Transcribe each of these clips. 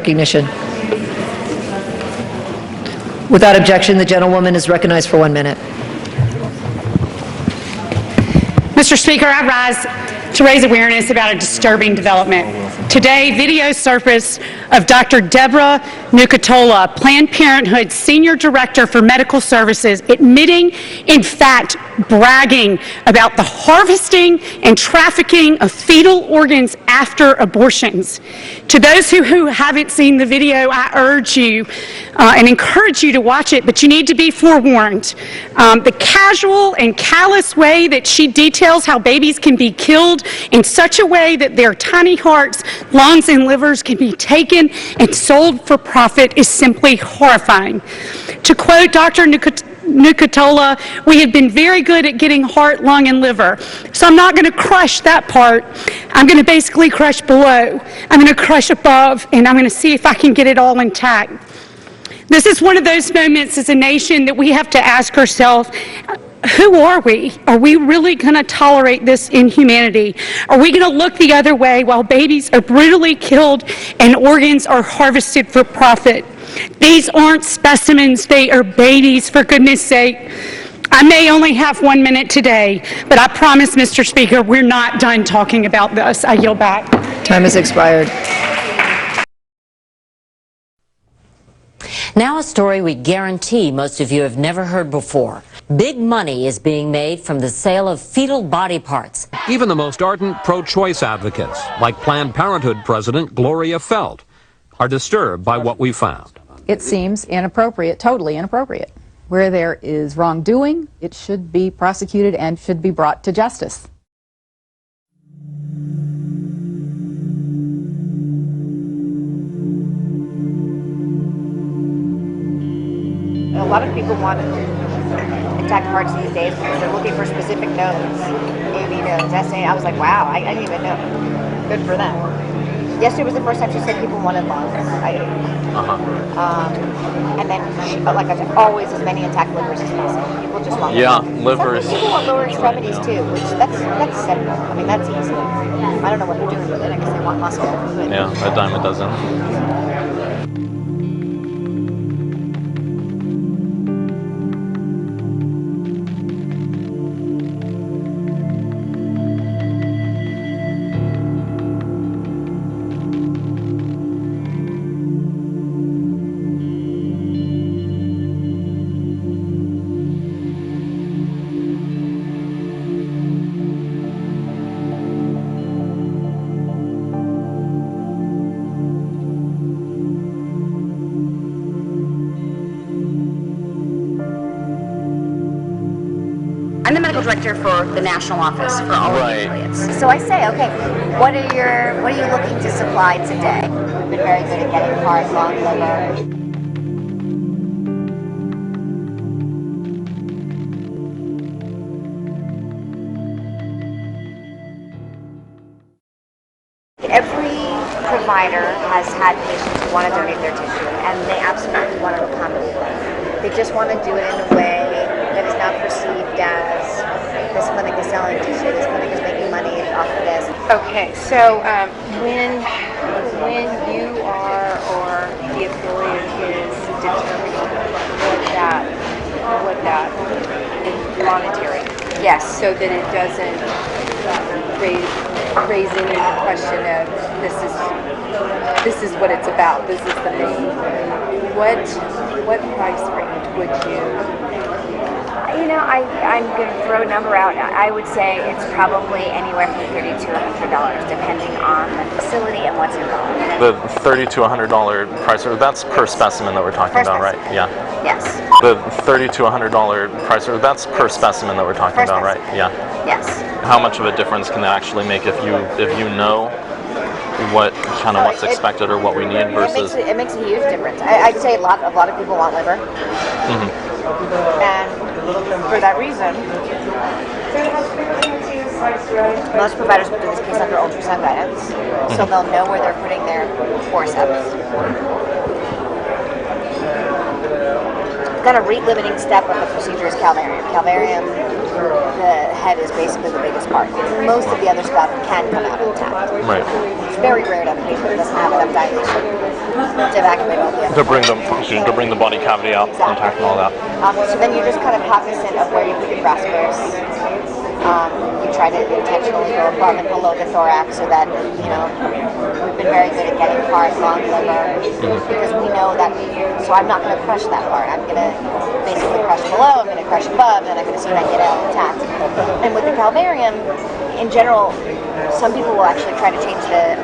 recognition. Without objection, the gentlewoman is recognized for 1 minute. Mr. Speaker, I rise to raise awareness about a disturbing development. Today, video surfaced of Dr. Deborah Nucatola, Planned Parenthood's Senior Director for Medical Services, admitting, in fact, bragging about the harvesting and trafficking of fetal organs after abortions. To those who haven't seen the video, I urge you and encourage you to watch it, but you need to be forewarned. The casual and callous way that she details how babies can be killed in such a way that their tiny hearts, lungs, and livers can be taken and sold for profit is simply horrifying. To quote Dr. Nucatola, we have been very good at getting heart, lung, and liver. So I'm not going to crush that part. I'm going to basically crush below. I'm going to crush above, and I'm going to see if I can get it all intact. This is one of those moments as a nation that we have to ask ourselves, who are we? Are we really going to tolerate this inhumanity? Are we going to look the other way while babies are brutally killed and organs are harvested for profit? These aren't specimens, they are babies, for goodness sake. I may only have 1 minute today, but I promise, Mr. Speaker, we're not done talking about this. I yield back. Time has expired. Now a story we guarantee most of you have never heard before. Big money is being made from the sale of fetal body parts. Even the most ardent pro-choice advocates, like Planned Parenthood President Gloria Feld, are disturbed by what we found. It seems inappropriate, totally inappropriate. Where there is wrongdoing, it should be prosecuted and should be brought to justice. A lot of people want intact parts these days because they're looking for specific nodes, AV nodes, SA. I was like, wow, I didn't even know. Good for them. Yesterday was the first time she said people wanted lungs. And then, like I said, always as many intact livers as possible. People just want livers. Some people want lower extremities too, which that's simple. I mean, that's easy. I don't know what they're doing with it. I guess they want muscle. Yeah, a dime a dozen. I'm the medical director for the national office for all of the affiliates. So I say, okay, what are you looking to supply today? We've been very good at getting heart, lung, liver. Every provider has had patients who want to donate their tissue, and they absolutely want to accommodate them. They just want to do it in a way that is not perceived as this clinic is selling tissue, this clinic is making money off of this. Okay, so when you are or the affiliate is determining what that is monetary. Yes. So that it doesn't raise any question of this is what it's about. This is the main. What price range would you? You know, I'm going to throw a number out. I would say it's probably anywhere from $30 to $100, depending on the facility and what's involved. The $30 to $100 price, that's per specimen that we're talking about, right? Yeah. Yes. The $30 to $100 price, that's per specimen that we're talking about, right? Yeah. Yes. How much of a difference can that actually make if you know what what's expected or what we need versus? It makes a huge difference. I'd say a lot of people want liver, and for that reason, most providers will do this case under ultrasound guidance, so they'll know where they're putting their forceps. Kind of rate limiting step of the procedure is calvarium. Calvarium the head is basically the biggest part. Most of the other stuff can come out intact. Right. It's very rare to have a patient that doesn't have enough dilation to evacuate all the other To bring the body cavity out intact and all that. So then you're just kind of cognizant of where you put your graspers. You try to intentionally go above and below the thorax so that, you know, we've been very good at getting hard, long liver, because we know that, so I'm not going to crush that part. I'm going to basically crush below, I'm going to crush above, and then I'm going to see if I can get it out intact. And with the calvarium, in general, some people will actually try to change the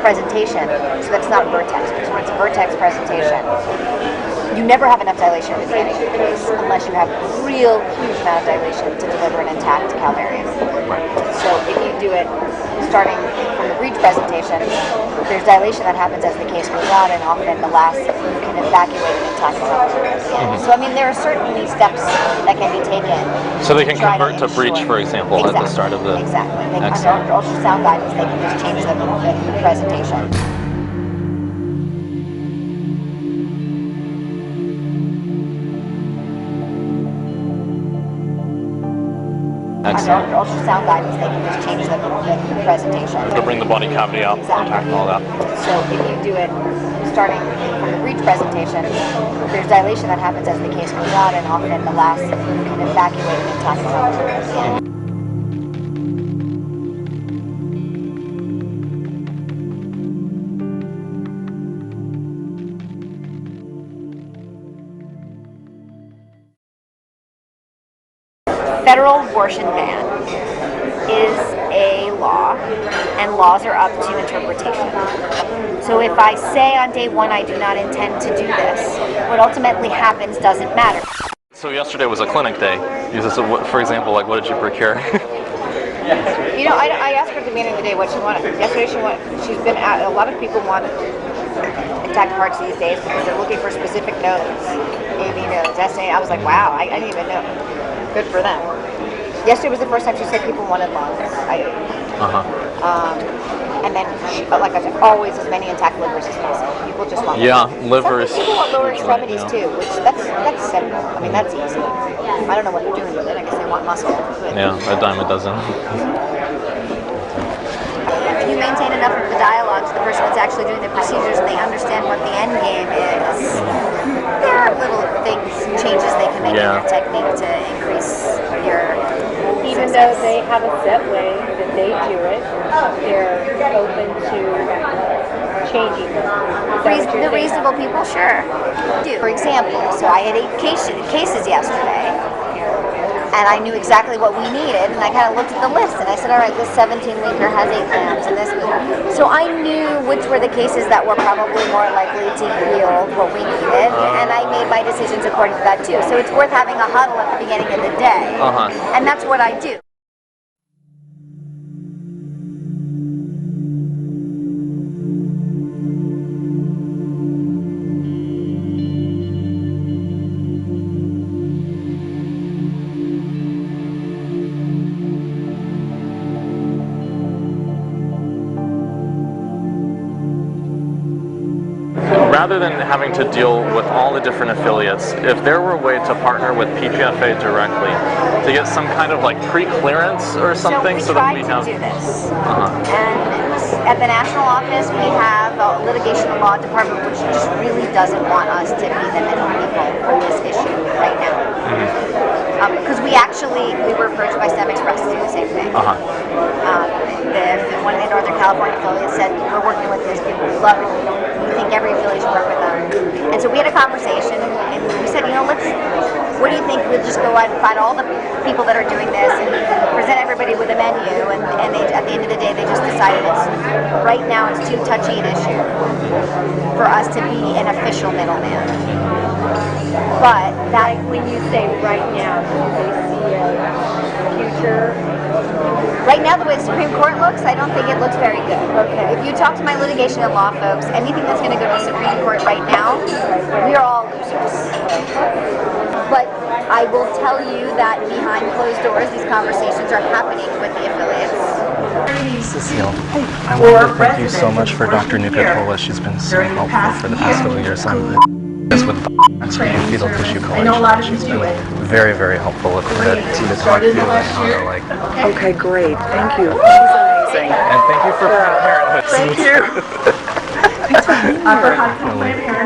presentation so that it's not vertex, because when it's a vertex presentation, you never have enough dilation at the beginning of the case unless you have a real huge amount of dilation to deliver an intact calvarium. So if you do it starting from the breech presentation, there's dilation that happens as the case goes on, and often the last you can evacuate an intact calvarium. So I mean, there are certainly steps that can be taken. So they can convert to breech, for example, at the start of the... Exactly. Under ultrasound guidance, they can just change the presentation. Under ultrasound guidance, they can just change the presentation. To bring the body cavity out intact and all that. So if you do it starting from the breech presentation, there's dilation that happens as the case goes on, and often the last you can evacuate an intact calvarium. Federal abortion ban is a law, and laws are up to interpretation. So if I say on day one I do not intend to do this, what ultimately happens doesn't matter. So yesterday was a clinic day. For example, like what did you procure? You know, I asked her at the beginning of the day what she wanted. Yesterday she's been out, a lot of people want intact hearts these days because they're looking for specific nodes. AV nodes, SA. I was like, wow, I didn't even know. Good for them. Yesterday was the first time she said people wanted lungs. And then she felt like I said, always as many intact livers as possible. People just want livers. Some people want lower extremities too, which that's simple. I mean, that's easy. I don't know what they're doing with it. I guess they want muscle. But Yeah, a dime a dozen. if you maintain enough of the dialogue to the person that's actually doing the procedures and they understand what the end game is, there are little things, changes they can make in your technique to increase your Even though they have a set way that they do it, they're open to changing it. The reasonable people, sure. For example, so I had 8 cases yesterday, and I knew exactly what we needed, and I kind of looked at the list, and I said, all right, this 17-leaker has 8 grams, and this. So I knew which were the cases that were probably more likely to yield what we needed, and I made my decisions according to that too. So it's worth having a huddle at the beginning of the day, and that's what I do. Rather than having to deal with all the different affiliates, if there were a way to partner with PGFA directly to get some kind of like pre-clearance or something, so that we have... So we tried to do this. And at the national office, we have a litigation and law department, which just really doesn't want us to be the middle people on this issue right now. Because we were approached by STEM Express to do the same thing. One of the Northern California affiliates said, we're working with these people, we love it, we think every affiliate should work with them. And so we had a conversation, and we said, you know, what do you think we'll just go out and find all the people that are doing this and present everybody with a menu, and they, at the end of the day, they just decided right now it's too touchy an issue for us to be an official middleman. But that, when you say right now, do they see a future? Right now, the way the Supreme Court looks, I don't think it looks very good. Okay. If you talk to my litigation and law folks, anything that's going to go to the Supreme Court right now, we are all losers. But I will tell you that behind closed doors, these conversations are happening with the affiliates. Cecile, I want to thank you so much for Dr. Nucatola. She's been so helpful for the past couple of years. This with fetal tissue collection. I know a lot of you do it. Very, very helpful with her to talk to and how to like. Okay, great. Thank you. She's amazing. And thank you for Planned Parenthood. Thank you. For Planned Parenthood.